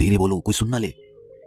धीरे बोलो, कोई सुन ना ले।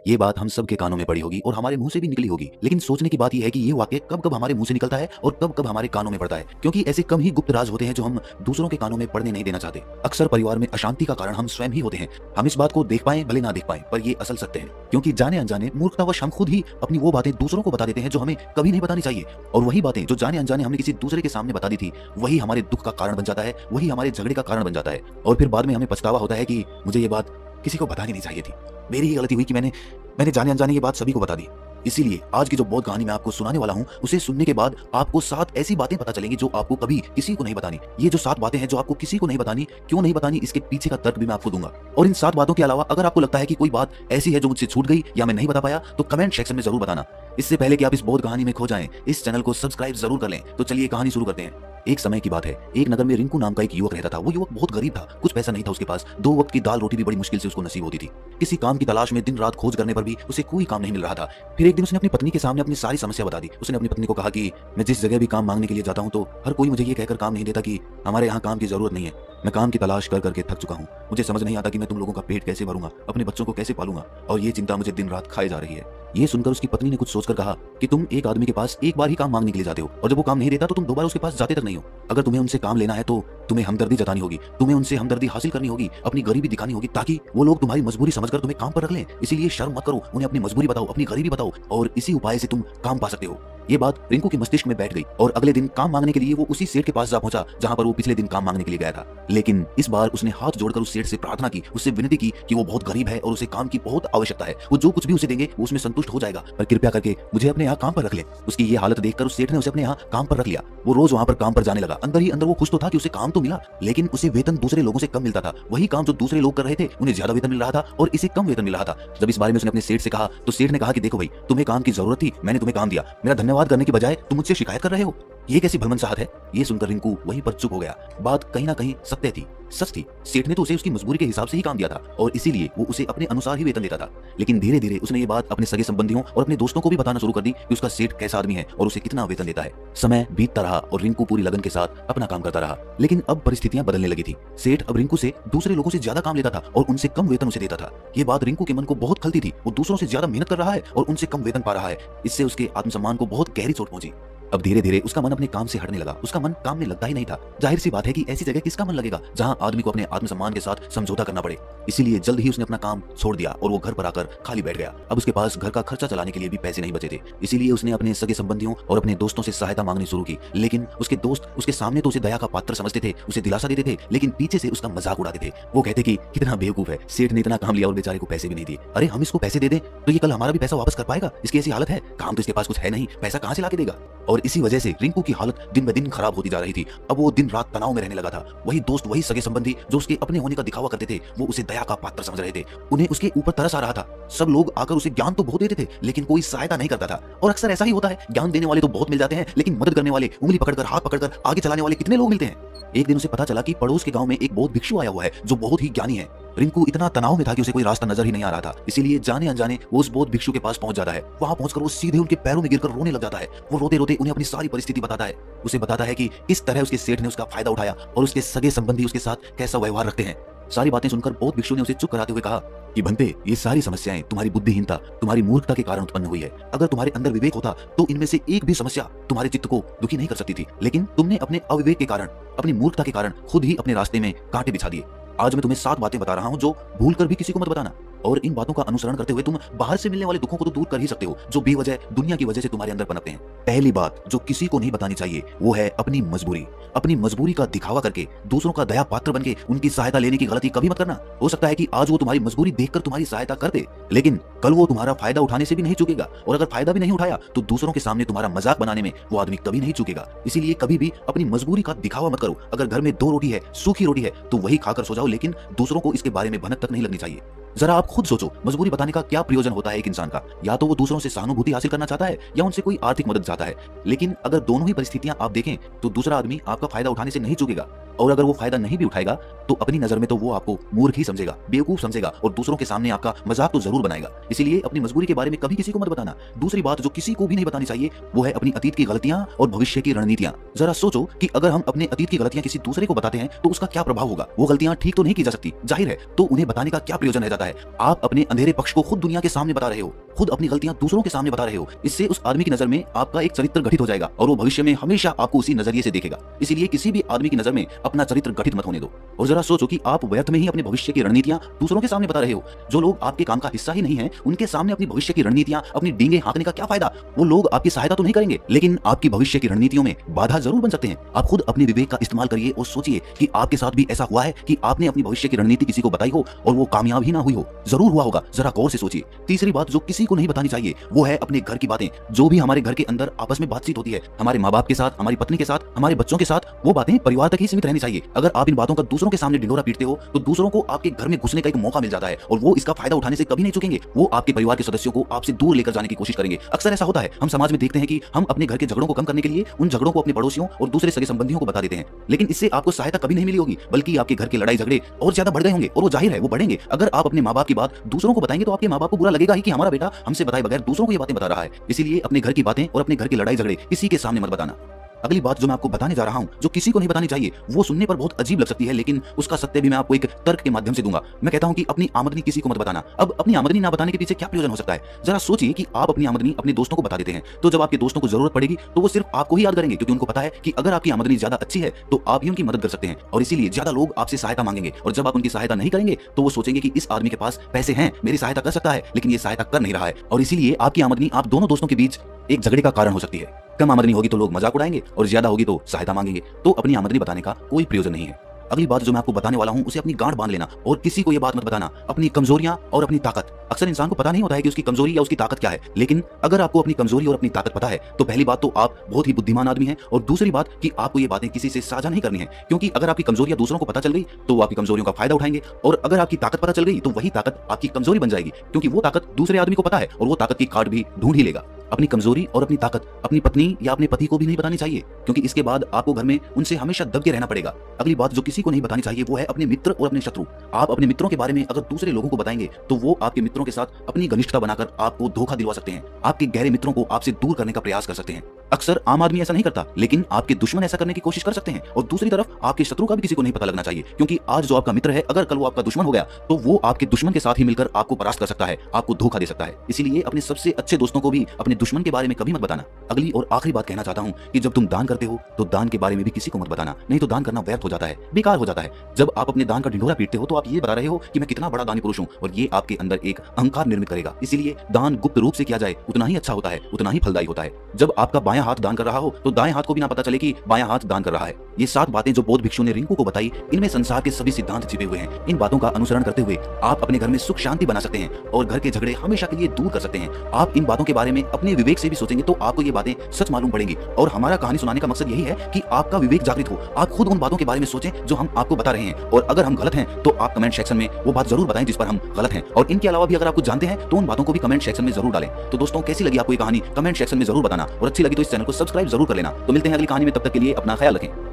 ये बात हम सब के कानों में पड़ी होगी और हमारे मुंह से भी निकली होगी, लेकिन सोचने की बात यह है कि ये वाक्य कब कब हमारे मुंह से निकलता है और कब कब हमारे कानों में पड़ता है, क्योंकि ऐसे कम ही गुप्त राज होते हैं जो हम दूसरों के कानों में पड़ने नहीं देना चाहते। अक्सर परिवार में अशांति का कारण हम स्वयं ही होते हैं। हम इस बात को देख पाए भले ना देख पाए, पर ये असल सत्य है, क्योंकि जाने अनजाने मूर्खतावश हम खुद ही अपनी वो बातें दूसरों को बता देते हैं जो हमें कभी नहीं बतानी चाहिए। और वही बातें जो जाने अनजाने हमने किसी दूसरे के सामने बता दी थी, वही हमारे दुख का कारण बन जाता है, वही हमारे झगड़े का कारण बन जाता है। और फिर बाद में हमें पछतावा होता है कि मुझे ये बात किसी को बतानी नहीं चाहिए थी, मेरी ही गलती हुई कि मैंने जाने अनजाने ये बात सभी को बता दी। इसीलिए आज की जो बौद्ध कहानी मैं आपको सुनाने वाला हूं, उसे सुनने के बाद आपको 7 ऐसी बातें पता चलेंगी जो आपको कभी किसी को नहीं बतानी। ये जो 7 बातें हैं जो आपको किसी को नहीं बतानी, क्यों नहीं बतानी, इसके पीछे का तर्क भी मैं आपको दूंगा। और इन 7 बातों के अलावा अगर आपको लगता है कि कोई बात ऐसी है जो मुझसे छूट गई या मैं नहीं बता पाया, तो कमेंट सेक्शन में जरूर बताना। इससे पहले कि आप इस बौद्ध कहानी में खो जाएं, इस चैनल को सब्सक्राइब जरूर कर लें। तो चलिए कहानी शुरू करते हैं। एक समय की बात है, एक नगर में रिंकू नाम का एक युवक रहता था। वो युवक बहुत गरीब था, कुछ पैसा नहीं था उसके पास, 2 वक्त की दाल रोटी भी बड़ी मुश्किल से उसको नसीब होती थी। किसी काम की तलाश में दिन रात खोज करने पर भी उसे कोई काम नहीं मिल रहा था। फिर एक दिन उसने अपनी पत्नी के सामने अपनी सारी समस्या बता दी। उसने अपनी पत्नी को कहा कि मैं जिस जगह भी काम मांगने के लिए जाता हूँ तो हर कोई मुझे ये कहकर काम नहीं देता कि हमारे यहाँ काम की जरूरत नहीं है। मैं काम की तलाश कर करके थक चुका हूँ। मुझे समझ नहीं आता कि मैं तुम लोगों का पेट कैसे भरूंगा, अपने बच्चों को कैसे पालूंगा, और ये चिंता मुझे दिन रात खाए जा रही है। ये सुनकर उसकी पत्नी ने कुछ सोचकर कहा कि तुम एक आदमी के पास एक बार ही काम मांगने के लिए जाते हो, और जब वो काम नहीं देता तो तुम दोबारा उसके पास जाते तक नहीं हो। अगर तुम्हें उनसे काम लेना है तो तुम्हें हमदर्दी जतानी होगी, तुम्हें उनसे हमदर्दी हासिल करनी होगी, अपनी गरीबी दिखानी होगी, ताकि वो लोग तुम्हारी मजबूरी समझकर तुम्हें काम पर रख लें। इसीलिए शर्म मत करो, उन्हें अपनी मजबूरी बताओ, अपनी गरीबी बताओ, और इसी उपाय से तुम काम पा सकते हो। ये बात रिंकू के मस्तिष्क में बैठ गई और अगले दिन काम मांगने के लिए वो उसी सेठ के पास जा पहुंचा जहां पर वो पिछले दिन काम मांगने के लिए गया था। लेकिन इस बार उसने हाथ जोड़कर उस सेठ से प्रार्थना की, उससे विनती की कि वो बहुत गरीब है और उसे काम की बहुत आवश्यकता है। वो जो कुछ भी उसे देंगे वो उसमें संतुष्ट हो जाएगा, पर कृपया करके मुझे अपने यहाँ काम पर रख ले। उसकी ये हालत देखकर उस सेठ ने उसे अपने यहाँ काम पर रख लिया। वो रोज वहां पर काम पर जाने लगा। अंदर ही अंदर वो खुश तो था कि उसे काम तो मिला, लेकिन उसे वेतन दूसरे लोगों से कम मिलता था। वही काम जो दूसरे लोग कर रहे थे उन्हें ज्यादा वेतन मिल रहा था और इसे कम वेतन मिल रहा था। जब इस बारे में उसने अपने सेठ से कहा तो सेठ ने कहा कि देखो भाई, तुम्हें काम की जरूरत थी, मैंने तुम्हें काम दिया, मेरा धन्यवाद करने की बजाय तुम मुझसे शिकायत कर रहे हो। ये कैसी भलमनचाहत है। ये सुनकर रिंकू वहीं पर चुप हो गया। बात कहीं ना कहीं सत्य थी, सच थी। सेठ ने तो उसे उसकी मजबूरी के हिसाब से ही काम दिया था और इसीलिए वो उसे अपने अनुसार ही वेतन देता था। लेकिन धीरे धीरे उसने ये बात अपने सगे संबंधियों और अपने दोस्तों को भी बताना शुरू कर दी कि उसका सेठ कैसा आदमी है और उसे कितना वेतन देता है। समय बीतता रहा और रिंकू पूरी लगन के साथ अपना काम करता रहा। लेकिन अब परिस्थितियां बदलने लगी थी। सेठ अब रिंकू से दूसरे लोगों से ज्यादा काम लेता था और उनसे कम वेतन उसे देता था। ये बात रिंकू के मन को बहुत खलती थी। वो दूसरों से ज्यादा मेहनत कर रहा है और उनसे कम वेतन पा रहा है। इससे उसके आत्मसम्मान को बहुत गहरी चोट पहुंची। अब धीरे धीरे उसका मन अपने काम से हटने लगा। उसका मन काम में लगता ही नहीं था। जाहिर सी बात है कि ऐसी जगह किसका मन लगेगा जहां आदमी को अपने आत्मसम्मान के साथ समझौता करना पड़े। इसीलिए जल्द ही उसने अपना काम छोड़ दिया और वो घर पर आकर खाली बैठ गया। अब उसके पास घर का खर्चा चलाने के लिए भी पैसे नहीं बचे थे। इसीलिए उसने अपने सगे संबंधियों और अपने दोस्तों से सहायता मांगनी शुरू की। लेकिन उसके दोस्त उसके सामने तो उसे दया का पात्र समझते थे, उसे दिलासा देते थे, लेकिन पीछे से उसका मजाक उड़ाते थे। वो कहते कि कितना बेवकूफ है, सेठ ने इतना काम लिया और बेचारे को पैसे भी नहीं दिए। अरे हम इसको पैसे दे दें तो ये कल हमारा भी पैसा वापस कर पाएगा, इसकी ऐसी हालत है, काम तो इसके पास कुछ है नहीं, पैसा कहां से लाके देगा। और इसी वजह से रिंकू की हालत दिन ब दिन खराब होती जा रही थी। अब वो दिन रात तनाव में रहने लगा था। वही दोस्त, वही सगे संबंधी जो उसके अपने होने का दिखावा करते थे, वो उसे दया का पात्र समझ रहे थे। उन्हें उसके ऊपर तरस आ रहा था। सब लोग आकर उसे ज्ञान तो बहुत देते थे, लेकिन कोई सहायता नहीं करता था। और अक्सर ऐसा ही होता है, ज्ञान देने वाले तो बहुत मिल जाते हैं, लेकिन मदद करने वाले, उंगली पकड़कर, हाथ पकड़कर आगे चलाने वाले कितने लोग मिलते हैं। एक दिन उसे पता चला कि पड़ोस के गांव में एक बौद्ध भिक्षु आया हुआ है जो बहुत ही ज्ञानी है। रिंकू इतना तनाव में था कि उसे कोई रास्ता नजर ही नहीं आ रहा था। इसीलिए जाने अनजाने वो उस बौद्ध भिक्षु के पास पहुंच जाता है। वहां पहुंचकर वो सीधे उनके पैरों में गिरकर रोने लग जाता है। वो रोते रोते उन्हें अपनी सारी परिस्थिति बताता है। उसे बताता है कि किस तरह उसके सेठ ने उसका फायदा उठाया और उसके सगे संबंधी उसके साथ कैसा व्यवहार रखते हैं। सारी बातें सुनकर बौद्ध भिक्षु ने उसे चुप कराते हुए कहा कि बनते, ये सारी समस्याएं तुम्हारी बुद्धिहीनता, तुम्हारी मूर्खता के कारण उत्पन्न हुई है। अगर तुम्हारे अंदर विवेक होता तो इनमें से एक भी समस्या तुम्हारे चित्त को दुखी नहीं कर सकती थी, लेकिन तुमने अपने अविवेक के कारण, अपनी मूर्खता के कारण खुद ही अपने रास्ते में कांटे बिछा दिए। आज मैं तुम्हें 7 बातें बता रहा हूं जो भूल कर भी किसी को मत बताना, और इन बातों का अनुसरण करते हुए तुम बाहर से मिलने वाले दुखों को तो दूर कर ही सकते हो जो बेवजह दुनिया की वजह से तुम्हारे अंदर पनपते हैं। पहली बात जो किसी को नहीं बतानी चाहिए वो है अपनी मजबूरी। अपनी मजबूरी का दिखावा करके दूसरों का दया पात्र बनके उनकी सहायता लेने की गलती कभी मत करना। हो सकता है कि आज वो तुम्हारी मजबूरी देखकर तुम्हारी सहायता कर दे, लेकिन कल वो तुम्हारा फायदा उठाने से भी नहीं चूकेगा, और अगर फायदा भी नहीं उठाया तो दूसरों के सामने तुम्हारा मजाक बनाने में वो आदमी कभी नहीं चूकेगा। इसीलिए कभी भी अपनी मजबूरी का दिखावा मत करो। अगर घर में 2 रोटी है, सूखी रोटी है, तो वही खाकर सो जाओ, लेकिन दूसरों को इसके बारे में भनक तक नहीं लगनी चाहिए। जरा आप खुद सोचो, मजबूरी बताने का क्या प्रयोजन होता है एक इंसान का। या तो वो दूसरों से सहानुभूति हासिल करना चाहता है या उनसे कोई आर्थिक मदद चाहता है। लेकिन अगर दोनों ही परिस्थितियां आप देखें तो दूसरा आदमी आपका फायदा उठाने से नहीं चूकेगा, और अगर वो फायदा नहीं भी उठाएगा तो अपनी नजर में तो वो आपको मूर्ख ही समझेगा, बेवकूफ समझेगा, और दूसरों के सामने आपका मजाक तो जरूर बनाएगा। इसीलिए अपनी मजबूरी के बारे में कभी किसी को मत बताना। दूसरी बात जो किसी को भी नहीं बतानी चाहिए वो है अपनी अतीत की गलतियां और भविष्य की रणनीतियां। जरा सोचो कि अगर हम अपने अतीत की गलतियां किसी दूसरे को बताते हैं तो उसका क्या प्रभाव होगा। वो गलतियां ठीक तो नहीं की जा सकती, जाहिर है, तो उन्हें बताने का क्या प्रयोजन रह जाता है। है। आप अपने अंधेरे पक्ष को खुद दुनिया के सामने बता रहे हो, खुद अपनी गलतियां दूसरों के सामने बता रहे हो। इससे उस आदमी की नजर में आपका एक चरित्र गठित हो जाएगा और वो भविष्य में हमेशा आपको उसी नजरिए से देखेगा। इसीलिए किसी भी आदमी की नजर में अपना चरित्र गठित मत होने दो। और जरा सोचो कि आप व्यर्थ में ही अपने भविष्य की रणनीतियां दूसरों के सामने बता रहे हो। जो लोग आपके काम का हिस्सा ही नहीं है, उनके सामने अपनी भविष्य की रणनीतियां, अपनी डींगे हाँकने का क्या फायदा। वो लोग आपकी सहायता तो नहीं करेंगे, लेकिन आपकी भविष्य की रणनीतियों में बाधा जरूर बन सकते हैं। आप खुद अपने विवेक का इस्तेमाल करिए और सोचिए कि आपके साथ भी ऐसा हुआ है कि आपने अपनी भविष्य की रणनीति किसी को बताई हो और वो कामयाब ही ना हुई हो। जरूर हुआ होगा, जरा गौर से सोचिए। तीसरी बात जो किसी को नहीं बतानी चाहिए वो है अपने घर की बातें। जो भी हमारे घर के अंदर आपस में बातचीत होती है, हमारे माँ बाप के साथ, हमारी पत्नी के साथ, हमारे बच्चों के साथ, वो बातें परिवार तक ही सीमित रहनी चाहिए। अगर आप इन बातों का दूसरों के सामने ढिंढोरा पीटते हो तो दूसरों को आपके घर में घुसने का एक मौका मिल जाता है और वो इसका फायदा उठाने से कभी नहीं चुकेंगे। वो आपके परिवार के सदस्यों को आपसे दूर लेकर जाने की कोशिश करेंगे। अक्सर ऐसा होता है, हम समाज में देखते हैं कि हम अपने घर के झगड़ों को कम करने के लिए उन झगड़ों को अपने पड़ोसियों और दूसरे सगे संबंधियों को बता देते हैं, लेकिन इससे आपको सहायता कभी नहीं मिली होगी, बल्कि आपके घर के लड़ाई झगड़े और ज्यादा बढ़ गए होंगे और वो जाहिर है वो बढ़ेंगे। अगर आप अपने माँ बाप की बात दूसरों को बताएंगे तो आपके माँ बाप को बुरा लगेगा ही कि हमारा बेटा हमसे बताए बगैर दूसरों को ये बातें बता रहा है। इसीलिए अपने घर की बातें और अपने घर के लड़ाई झगड़े किसी के सामने मत बताना। अगली बात जो मैं आपको बताने जा रहा हूं, जो किसी को नहीं बतानी चाहिए, वो सुनने पर बहुत अजीब लग सकती है, लेकिन उसका सत्य भी मैं आपको एक तर्क के माध्यम से दूंगा। मैं कहता हूं कि अपनी आमदनी किसी को मत बताना। अब अपनी आमदनी ना बताने के पीछे क्या प्रयोजन हो सकता है? जरा सोचिए कि आप अपनी आमदनी अपने दोस्तों को बता देते हैं, तो जब आपके दोस्तों को जरूरत पड़ेगी तो वो सिर्फ आपको ही याद करेंगे, क्योंकि उनको पता है कि अगर आपकी आमदनी ज्यादा अच्छी है तो आप ही उनकी मदद कर सकते हैं और इसीलिए ज्यादा लोग आपसे सहायता मांगेंगे। और जब आप उनकी सहायता नहीं करेंगे तो वो सोचेंगे कि इस आदमी के पास पैसे हैं, मेरी सहायता कर सकता है, लेकिन ये सहायता कर नहीं रहा है और इसीलिए आपकी आमदनी आप दोनों दोस्तों के बीच एक झगड़े का कारण हो सकती है। कम आमदनी होगी तो लोग मजाक उड़ाएंगे और ज्यादा होगी तो सहायता मांगेंगे, तो अपनी आमदनी बताने का कोई प्रयोजन नहीं है। अगली बात जो मैं आपको बताने वाला हूं उसे अपनी गांठ बांध लेना और किसी को यह बात मत बताना, अपनी कमजोरियां और अपनी ताकत। अक्सर इंसान को पता नहीं होता है कि उसकी कमजोरी या उसकी ताकत क्या है, लेकिन अगर आपको अपनी कमजोरी और अपनी ताकत पता है तो पहली बात तो आप बहुत ही बुद्धिमान आदमी हैं और दूसरी बात कि आपको ये बातें किसी से साझा नहीं करनी है, क्योंकि अगर आपकी कमजोरियां दूसरों को पता चल गई तो वो आपकी कमजोरियों का फायदा उठाएंगे और अगर आपकी ताकत पता चल गई तो वही ताकत आपकी कमजोरी बन जाएगी, क्योंकि वो ताकत दूसरे आदमी को पता है और वो ताकत की काट भी ढूंढ ही लेगा। अपनी कमजोरी और अपनी ताकत अपनी पत्नी या अपने पति को भी नहीं बतानी चाहिए, क्योंकि इसके बाद आपको घर में उनसे हमेशा दब के रहना पड़ेगा। अगली बात जो किसी को नहीं बतानी चाहिए वो है अपने मित्र और अपने शत्रु। आप अपने मित्रों के बारे में अगर दूसरे लोगों को बताएंगे तो वो आपके मित्रों के साथ अपनी घनिष्ठता बनाकर आपको धोखा दिलवा सकते हैं, आपके गहरे मित्रों को आपसे दूर करने का प्रयास कर सकते हैं। अक्सर आम आदमी ऐसा नहीं करता, लेकिन आपके दुश्मन ऐसा करने की कोशिश कर सकते हैं और दूसरी तरफ आपके शत्रु का भी किसी को नहीं पता लगना चाहिए, क्योंकि आज जो आपका मित्र है अगर कल वो आपका दुश्मन हो गया तो वो आपके दुश्मन के साथ ही मिलकर आपको परास्त कर सकता है, आपको धोखा दे सकता है। इसीलिए अपने सबसे अच्छे दोस्तों को भी अपने दुश्मन के बारे में कभी मत बताना। अगली और आखिरी बात कहना चाहता हूं कि जब तुम दान करते हो तो दान के बारे में भी किसी को मत बताना, नहीं तो दान करना व्यर्थ हो जाता है, बेकार हो जाता है। जब आप अपने दान का ढिंढोरा पीटते हो तो आप ये बता रहे हो कि मैं कितना बड़ा दानी पुरुष हूं और ये आपके अंदर एक अहंकार निर्मित करेगा। इसीलिए दान गुप्त रूप से किया जाए उतना ही अच्छा होता है, उतना ही फलदायी होता है। जब आपका बायां हाथ दान कर रहा हो तो दाएं हाथ को भी ना पता चले कि बायां हाथ दान कर रहा है। ये 7 बातें जो बौद्ध भिक्षु ने रिंकू को बताई, इनमें संसार के सभी सिद्धांत छिपे हुए हैं। इन बातों का अनुसरण करते हुए आप अपने घर में सुख शांति बना सकते हैं और घर के झगड़े हमेशा के लिए दूर कर सकते हैं। आप इन बातों के बारे में अपने विवेक से भी सोचेंगे तो आपको ये बातें सच मालूम पड़ेंगी और हमारा कहानी सुनाने का मकसद यही है कि आपका विवेक जागृत हो। आप खुद उन बातों के बारे में सोचें जो हम आपको बता रहे हैं और अगर हम गलत हैं तो आप कमेंट सेक्शन में वो बात जरूर बताएं जिस पर हम गलत हैं, और इनके अलावा भी अगर आप कुछ जानते हैं तो उन बातों को भी कमेंट सेक्शन में जरूर डालें। तो दोस्तों कैसी लगी आपको ये कहानी कमेंट सेक्शन में जरूर बताना और अच्छी लगी तो इस चैनल को सब्सक्राइब जरूर कर लेना। तो मिलते हैं अगली कहानी में, तब तक के लिए अपना ख्याल रखें।